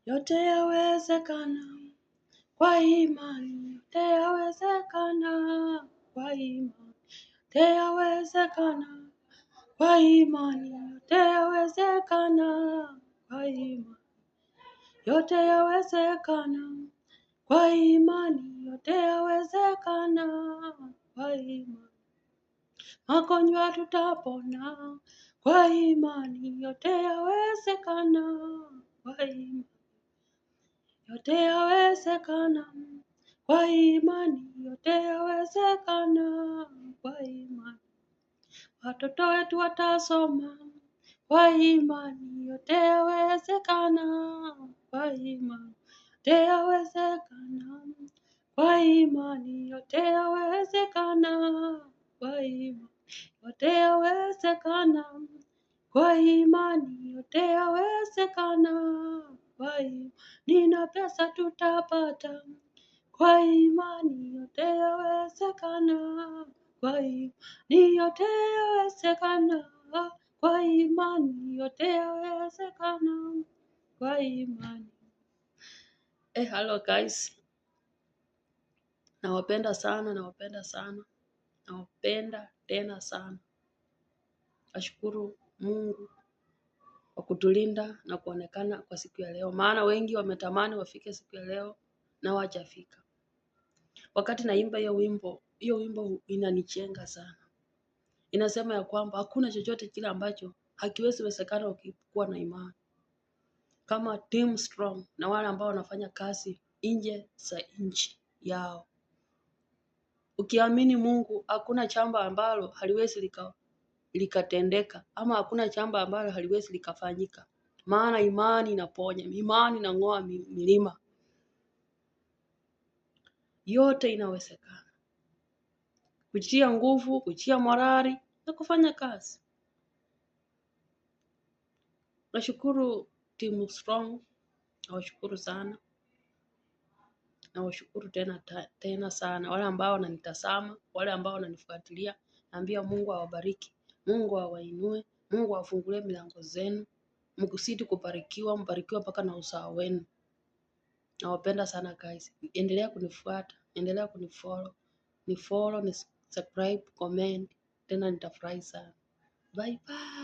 Yote yawezekana kwa imani, yote yawezekana kwa imani, yote yawezekana kwa imani, yote yawezekana kwa imani, yote yawezekana kwa imani, yote yawezekana kwa imani. Magonjwa tutapona kwa imani, yote yawezekana kwa imani, yote yawezekana kwa imani, yote yawezekana kwa imani. Watoto wetu watasoma kwa imani, yote yawezekana kwa imani, yote yawezekana kwa imani, yote yawezekana kwa imani, yote yawezekana kwa imani, yote yawezekana kwa imani. Nina pesa tutapata kwa imani, yote yawezekana kwa imani, yote yawezekana kwa imani, yote yawezekana kwa imani. Hello guys, nawapenda sana, nawapenda tena sana. Nashukuru Mungu kwa kutulinda na kuonekana kwa siku ya leo, maana wengi wametamani wafike siku ya leo na hawajafika. Wakati naimba hiyo wimbo inanichenga sana. Inasema ya kwamba hakuna chochote kile ambacho hakiwezi wezekana ukikuwa na imani. Kama team strong na wale ambao wanafanya kazi nje za nchi yao. Ukiamini Mungu, hakuna jambo ambalo haliwezi likatendeka, ama hakuna jambo ambalo haliwezi likafanyika. Maana imani inaponya, imani inang'oa milima. Yote inawezekana. Kujitia nguvu, kujitia morali na kufanya kazi. Nashukuru team strong, nawashukuru sana. Nawashukuru tena sana wale ambao wananitazama, wale ambao wananifuatilia. Naambia Mungu awabariki, Mungu awainue, Mungu awafungulie milango zenu. Mkuzidi kubarikiwa, mbarikiwa mpaka na uzao wenu. Nawapenda sana guys. Endelea kunifuata, endelea kunifollow. Ni subscribe, comment, tena nitafurahi sana. Bye bye.